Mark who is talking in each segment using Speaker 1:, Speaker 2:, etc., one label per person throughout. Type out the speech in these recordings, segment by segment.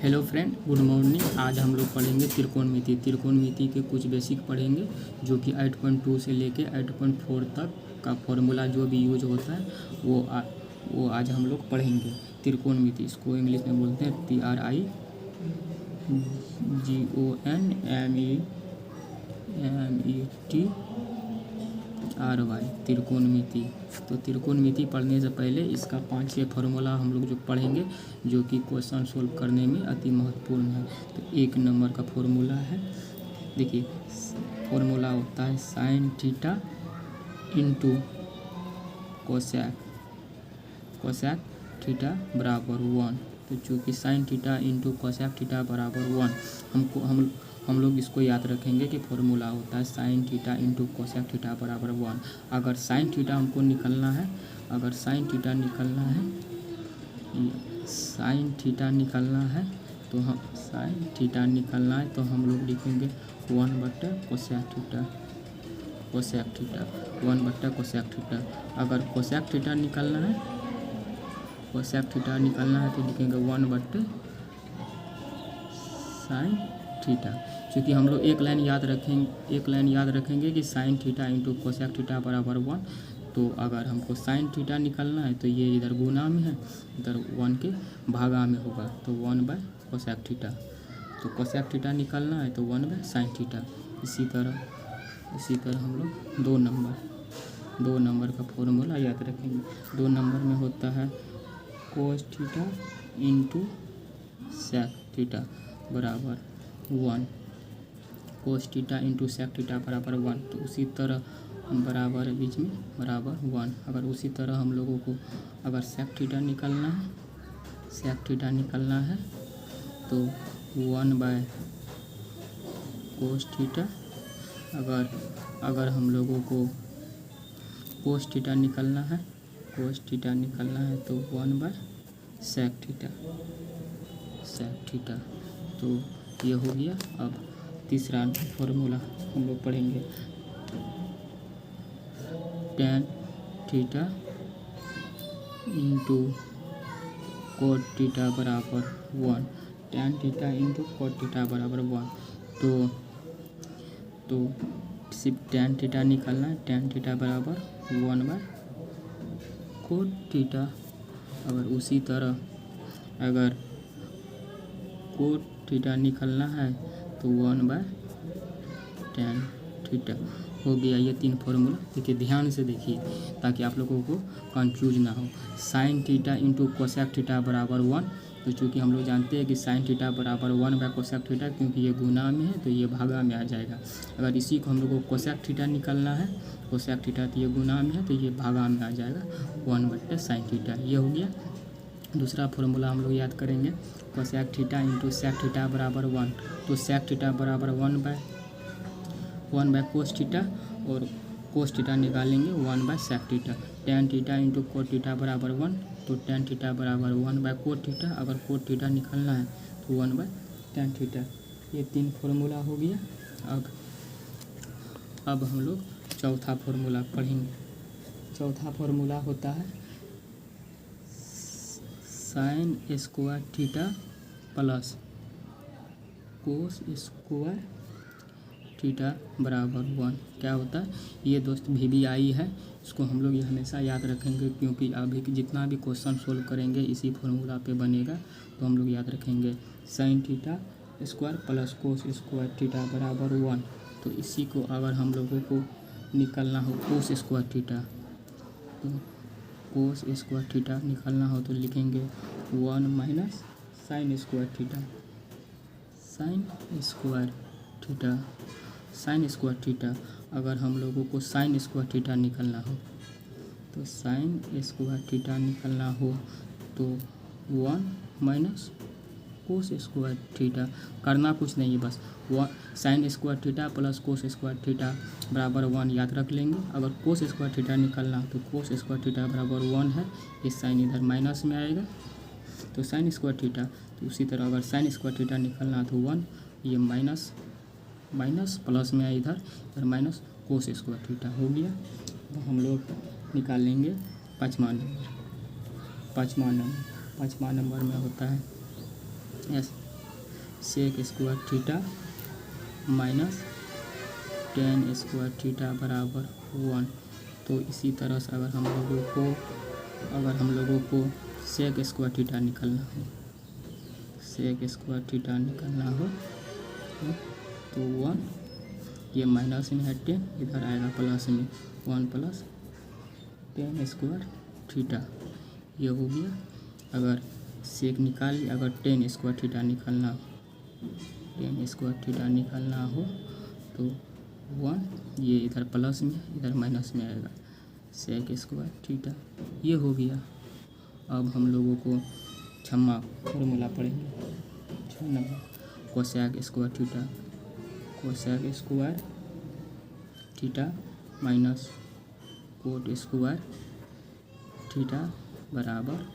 Speaker 1: Hello friend, good morning. आज हम लोग पढ़ेंगे त्रिकोणमिति। त्रिकोणमिति के कुछ बेसिक पढ़ेंगे जो कि 8.2 से लेके 8.4 तक का फॉर्मूला जो भी यूज होता है वो आज हम लोग पढ़ेंगे। त्रिकोणमिति, इसको इंग्लिश में बोलते हैं TRIGONMETRY, त्रिकोणमिति। तो त्रिकोणमिति पढ़ने से पहले इसका 5-6 फार्मूला हम लोग जो पढ़ेंगे जो कि क्वेश्चन सोल्व करने में अति महत्वपूर्ण है। तो 1 नंबर का फार्मूला है, देखिए फार्मूला होता है sine theta into cosec theta बराबर 1। तो चूँकि sine theta into cosec theta बराबर 1, हम लोग इसको याद रखेंगे कि फार्मूला होता है sine theta into cosec theta बराबर 1। अगर साइन थीटा हमको निकलना है, साइन थीटा निकलना है तो हम लोग लिखेंगे 1/कोसैक थीटा 1/कोसैक थीटा। अगर कोसैक थीटा निकलना है तो लिखेंगे 1/साइन थीटा। क्योंकि हम लोग एक लाइन याद रखेंगे कि sine theta into cosec theta बराबर 1। तो अगर हमको साइन थीटा निकलना है तो ये इधर गुना में है, इधर 1 के भागा में होगा, तो 1/कोसैक थीटा। तो कोसैक थीटा निकलना है तो 1/साइन थीटा। इसी तरह हम लोग 2 नंबर का फॉर्मूला याद रखेंगे। 2 नंबर में होता है cos theta into sec theta बराबर 1। Cos theta into sec theta बराबर 1। तो उसी तरह बराबर बीच में बराबर 1। अगर उसी तरह हम लोगों को अगर सेक थीटा निकलना है तो 1/कोस थीटा। अगर हम लोगों को कोस थीटा निकलना है तो 1/सेक थीटा। तो ये हो गया। अब तीसरा फॉर्मूला हम लोग पढ़ेंगे tan theta into cot theta बराबर 1। tan theta into cot theta बराबर 1। तो सिर्फ tan थीटा निकलना है। tan थीटा बराबर 1/कोट थीटा। अगर उसी तरह अगर कोट थीटा निकलना है तो 1/tan थीटा। हो गया ये 3 फार्मूला। देखिए ध्यान से देखिए ताकि आप लोगों को कंफ्यूज ना हो। Sine theta into cosec theta बराबर 1। तो चूँकि हम लोग जानते हैं कि साइन थीटा बराबर 1/कोसैक थीटा, क्योंकि ये गुना में है तो ये भागा में आ जाएगा। अगर इसी को हम लोग को कोसैक थीटा निकलना है, कोसैक थीटा तो ये गुना में है तो ये भागा में आ जाएगा 1/साइन थीटा। ये हो गया। दूसरा फार्मूला हम लोग याद करेंगे cosec theta into sec theta बराबर 1। तो सेक थीटा बराबर 1/कोस थीटा और कोस थीटा निकालेंगे 1/सेक theta. tan theta into cot theta बराबर 1। तो tan थीटा बराबर 1/कोट थीटा। अगर कोट थीटा निकलना है तो 1/tan थीटा। ये 3 फार्मूला हो गया। अब हम लोग चौथा फार्मूला पढ़ेंगे। चौथा फार्मूला होता है sign square theta plus cos square theta बराबर 1। क्या होता है ये दोस्त VBI है। इसको हम लोग ये हमेशा याद रखेंगे, क्योंकि अभी जितना भी क्वेश्चन सोल्व करेंगे इसी फार्मूला पे बनेगा। तो हम लोग याद रखेंगे sine theta square plus cos square theta बराबर 1। तो इसी को अगर हम लोगों को निकलना हो कोस स्क्वायर थीटा, तो कोस स्क्वायर थीटा निकलना हो तो लिखेंगे 1 - साइन स्क्वायर थीटा। अगर हम लोगों को साइन स्क्वायर थीटा निकलना हो तो 1 - कोस स्क्वायर थीटा। करना कुछ नहीं है, बस sign square theta plus cos square theta बराबर 1 याद रख लेंगे। अगर कोस स्क्वायर थीटा निकलना हो तो कोस स्क्वायर थीटा बराबर 1 है, ये साइन इधर माइनस में आएगा तो साइन स्क्वायर थीटा। तो उसी तरह अगर साइन स्क्वायर थीटा निकलना है तो 1, ये माइनस प्लस में है इधर माइनस कोस स्क्वायर थीटा हो गया। तो हम लोग निकालेंगे 5वां नंबर। 5वां नंबर में होता है sec square theta minus tan square theta बराबर 1। तो इसी तरह से अगर हम लोगों को सेक स्क्वायर थीटा निकालना हो, सेक स्क्वायर थीटा निकालना हो तो 1, ये माइनस में है 10, इधर आएगा प्लस में 1 प्लस टेन स्क्वायर थीटा, ये हो गया। अगर सेक निकाल लिया, अगर टेन स्क्वायर थीटा निकालना हो, टेन स्क्वायर थीटा निकालना हो तो 1, ये इधर प्लस में इधर माइनस में आएगा सेक स्क्वायर थीटा, ये हो गया। अब हम लोगों को छम्मा फॉर्मूला पढ़ेंगे। 6 number cosec square theta, cosec square theta minus cot square theta बराबर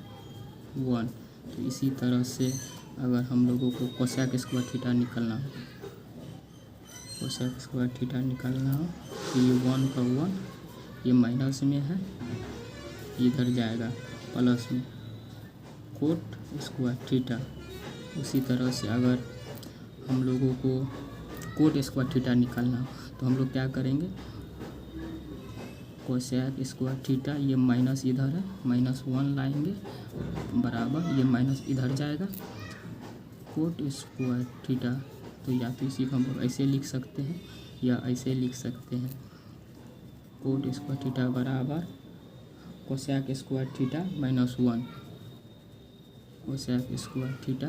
Speaker 1: 1। तो इसी तरह से अगर हम लोगों को कोसेक स्क्वायर थीटा निकालना हो, कोसेक स्क्वायर थीटा निकालना हो तो ये 1 का 1, ये माइनस में है, इधर जाएगा प्लस में कोट स्क्वायर थीटा। उसी तरह से अगर हम लोगों को कोट स्क्वायर थीटा निकालना हो तो हम लोग क्या करेंगे, कोसेक स्क्वायर थीटा, ये माइनस इधर है, -1 लाएंगे बराबर, ये माइनस इधर जाएगा कोट स्क्वायर थीटा। तो या तो इसी को हम लोग ऐसे लिख सकते हैं या ऐसे लिख सकते हैं, कोट स्क्वायर थीटा बराबर cosec square theta -1, cosec square theta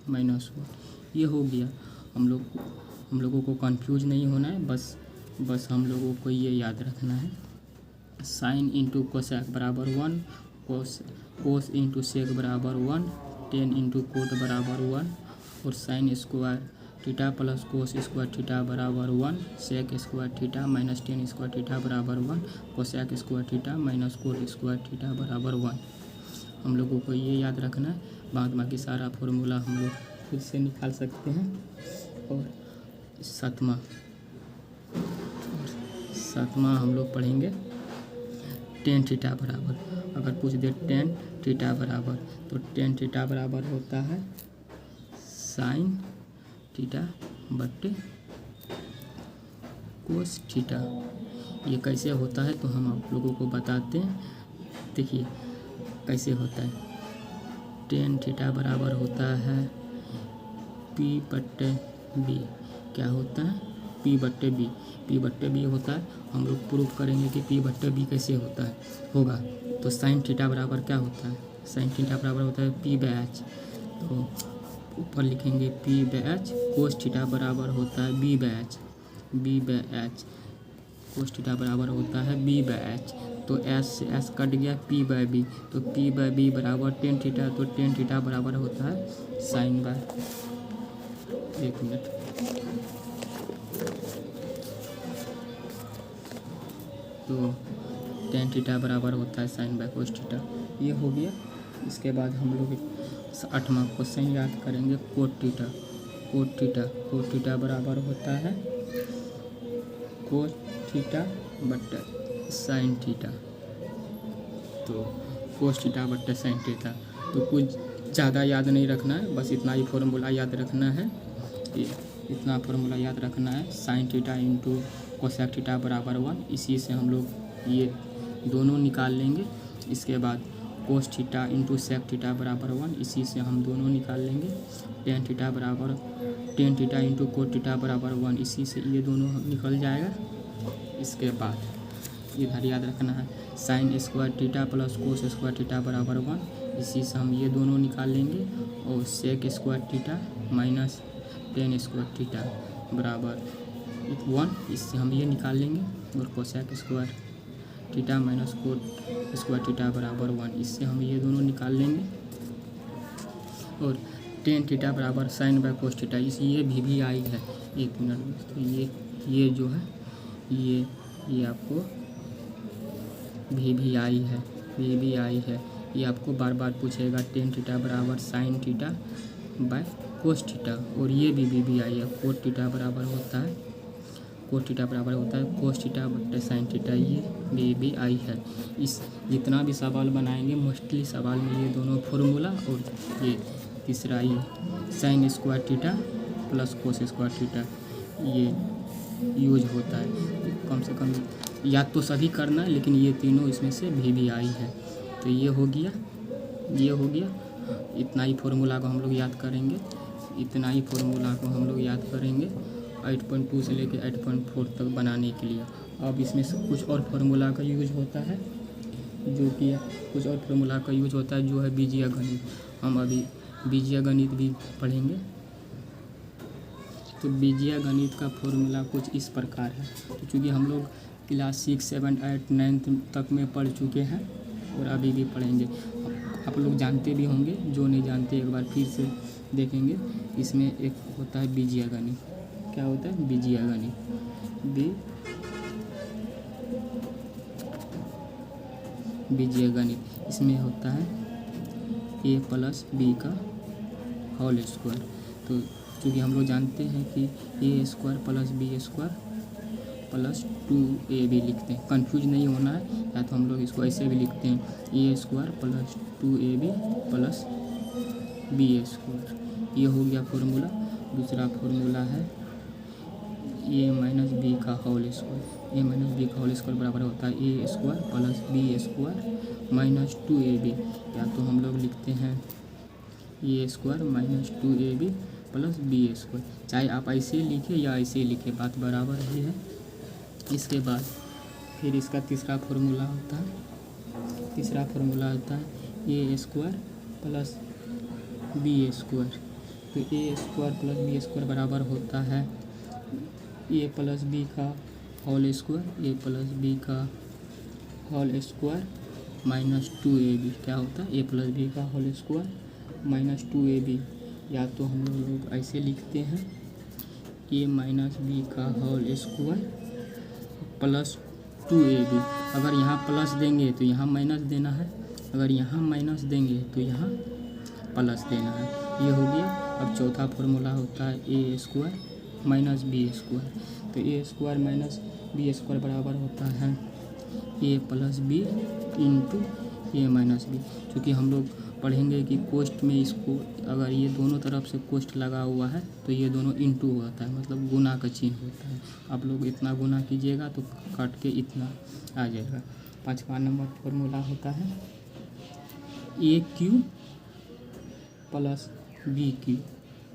Speaker 1: -1, ये हो गया। हम लोगों को कंफ्यूज नहीं होना है, बस हम लोगों को ये याद रखना है, साइन इंटू कोसेक बराबर 1, कोस इंटू सेक बराबर 1, टेन इंटू कोट बराबर 1 और sine square theta plus cos square theta बराबर 1, sec square theta minus tan square theta बराबर 1, cosec square theta minus cot square theta बराबर 1। हम लोगों को ये याद रखना है, बाद बाकी सारा फॉर्मूला हम लोग खुद से निकाल सकते हैं। और सातवां हम लोग पढ़ेंगे टेन थीटा बराबर, अगर पूछ दे टेन थीटा बराबर, तो टेन थीटा बराबर होता है साइन थीटा बट्टे कोस थीटा। ये कैसे होता है तो हम आप लोगों को बताते हैं। देखिए कैसे होता है, टेन थीटा बराबर होता है पी बट्टे बी। क्या होता है, पी बट्टे बी, पी बट्टे बी होता है। हम लोग प्रूफ करेंगे कि पी बट्टे बी कैसे होगा। तो साइन थीटा बराबर क्या होता है, साइन थीटा बराबर होता है पी बाय एच। तो ऊपर लिखेंगे P by H, cos theta बराबर होता है B by H, B by H, cos theta बराबर होता है बी बाय एच। तो एस से एस कट गया, पी बाय बी, तो पी बाय बी बराबर टेन थीटा, तो टेन थीटा बराबर होता है साइन बाय, एक मिनट, तो टेन थीटा बराबर होता है साइन बाय कोस थीटा, ये हो गया। इसके बाद हम लोग 8वां क्वेश्चन याद करेंगे, cot theta. Cot theta, coat theta बराबर होता है कोस थीटा बट्टे साइन थीटा। तो कोस थीटा बट्टे साइन थीटा, तो कुछ ज़्यादा याद नहीं रखना है, बस इतना ही फॉर्मूला याद रखना है, इतना फॉर्मूला याद रखना है। Sine theta into cosec theta बराबर 1, इसी से हम लोग ये दोनों निकाल लेंगे। इसके बाद cos theta into sec theta बराबर 1, इसी से हम दोनों निकाल लेंगे। टेन थीटा बराबर tan theta into cot theta बराबर 1, इसी से ये दोनों निकल जाएगा। इसके बाद इधर याद रखना है sign square theta plus cos square theta बराबर 1, इसी से हम ये दोनों निकाल लेंगे। और sec square theta minus tan square theta बराबर 1, इससे हम ये निकाल लेंगे। और cosec square theta minus cot square theta बराबर 1, इससे हम ये दोनों निकाल लेंगे। और टेन थीटा बराबर साइन बाय कोस थीटा, इस ये भी आई है, एक मिनट। तो ये जो है ये आपको भी आई है, ये आपको बार बार पूछेगा। टेन थीटा बराबर sine theta by cos theta, और ये भी आई है। कोट थीटा बराबर होता है, कोट थीटा बराबर होता है कोस थीटा बट्टे साइन थीटा, ये भी आई है। इस जितना भी सवाल बनाएंगे मोस्टली सवाल में ये दोनों फॉर्मूला और ये तीसरा ये sign square theta plus cos square theta ये यूज होता है। कम से कम याद तो सभी करना है, लेकिन ये तीनों इसमें से भी आई है। तो ये हो गया, ये हो गया। इतना ही फॉर्मूला को हम लोग याद करेंगे, इतना ही फॉर्मूला को हम लोग याद करेंगे 8.2 से लेके 8.4 तक बनाने के लिए। अब इसमें से कुछ और फार्मूला का यूज होता है, जो कि कुछ और फार्मूला का यूज होता है जो है बीजीयगणित। हम अभी बीजीयगणित भी पढ़ेंगे। तो बीजीयगणित का फॉर्मूला कुछ इस प्रकार है। तो चूँकि हम लोग क्लास 6, 7, 8, 9 तक में पढ़ चुके हैं और अभी भी पढ़ेंगे। आप लोग जानते भी होंगे, जो नहीं जानते एक बार फिर से देखेंगे। इसमें एक होता है बीजीयगणित। क्या होता है? बीजीयगणित। बीजीयगणित इसमें होता है a प्लस बी का होल स्क्वायर। तो चूँकि हम लोग जानते हैं कि a square plus B square plus 2ab लिखते हैं, कंफ्यूज नहीं होना है। या तो हम लोग इसको ऐसे भी लिखते हैं a square plus 2ab plus B square. ये हो गया फॉर्मूला। दूसरा फॉर्मूला है a माइनस बी का whole square. a minus B का होल स्क्वायर बराबर होता है a square plus B square minus 2ab। या तो हम लोग लिखते हैं a square minus 2ab plus B square. चाहे आप ऐसे लिखें या ऐसे लिखें, बात बराबर ही है। इसके बाद फिर इसका तीसरा फार्मूला होता है, तीसरा फार्मूला होता है a square plus B square. तो a square plus B square बराबर होता है a प्लस बी का whole square, a plus B का होल स्क्वायर माइनस 2ab। क्या होता है? a प्लस बी का होल स्क्वायर माइनस 2ab। या तो हम लोग ऐसे लिखते हैं a माइनस बी का होल स्क्वायर प्लस 2ab। अगर यहाँ प्लस देंगे तो यहाँ माइनस देना है, अगर यहाँ माइनस देंगे तो यहाँ प्लस देना है। ये हो गया। अब चौथा फार्मूला होता है a square minus B square. तो a square minus B square बराबर होता है a plus B into A minus B. क्योंकि हम लोग पढ़ेंगे कि कोष्ट में इसको अगर ये दोनों तरफ से कोष्ट लगा हुआ है तो ये दोनों इंटू होता है, मतलब गुना का चिन्ह होता है। आप लोग इतना गुना कीजिएगा तो काट के इतना आ जाएगा। 5वां नंबर फार्मूला होता है a cube plus b cube.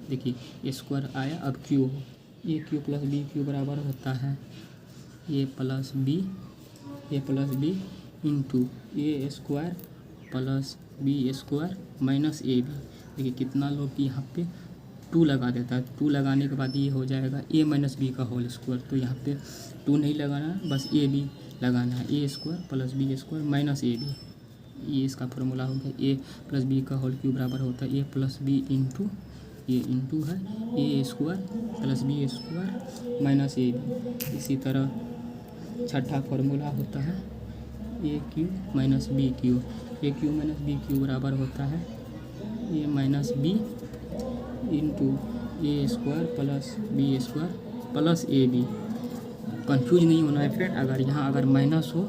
Speaker 1: देखिए स्क्वायर आया, अब क्यू हो, a cube plus b cube बराबर होता है a plus B into a square plus B square minus a b. देखिए कितना लोग यहाँ पे 2 लगा देता है। 2 लगाने के बाद ये हो जाएगा a माइनस बी का होल स्क्वायर। तो यहाँ पे 2 नहीं लगाना है, बस a b लगाना है। a square plus B square minus a b, ये इसका फॉर्मूला हो गया। a प्लस बी का होल क्यूब बराबर होता है a प्लस बी इंटू, ये इंटू है a square plus B square minus a b. इसी तरह छठा फार्मूला होता है a cube minus b cube. A cube minus b cube बराबर होता है a minus b into a square plus B square plus A B. Confuse नहीं होना है फ्रेंड। अगर यहाँ अगर माइनस हो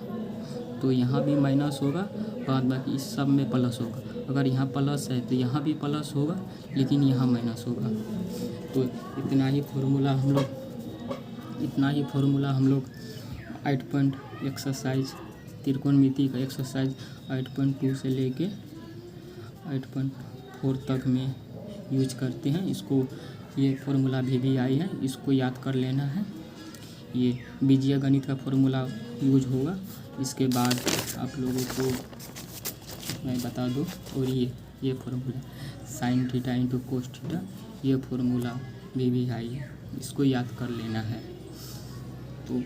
Speaker 1: तो यहाँ भी माइनस होगा, बाद बाकी इस सब में प्लस होगा। अगर यहाँ प्लस है तो यहाँ भी प्लस होगा, लेकिन यहाँ माइनस होगा। तो इतना ही फार्मूला हम लोग 8 पॉइंट एक्सरसाइज त्रिकोणमिति का एक्सरसाइज 8.2 से लेके 8.4 तक में यूज करते हैं। इसको ये फार्मूला भी आई है, इसको याद कर लेना है। ये बीजीयगणित का फार्मूला यूज होगा। इसके बाद आप लोगों को मैं बता दूं, और ये formula sign theta into cos theta, ये फार्मूला भी आई है, इसको याद कर लेना है। तो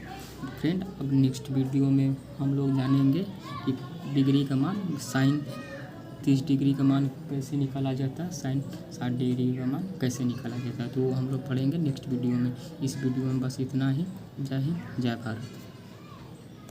Speaker 1: फ्रेंड अब नेक्स्ट वीडियो में हम लोग जानेंगे कि डिग्री का मान साइन 30 डिग्री का मान कैसे निकाला जाता है, साइन 60 डिग्री का मान कैसे निकाला जाता है। तो हम लोग पढ़ेंगे नेक्स्ट वीडियो में। इस वीडियो में बस इतना ही। जय हिंद, जय भारत।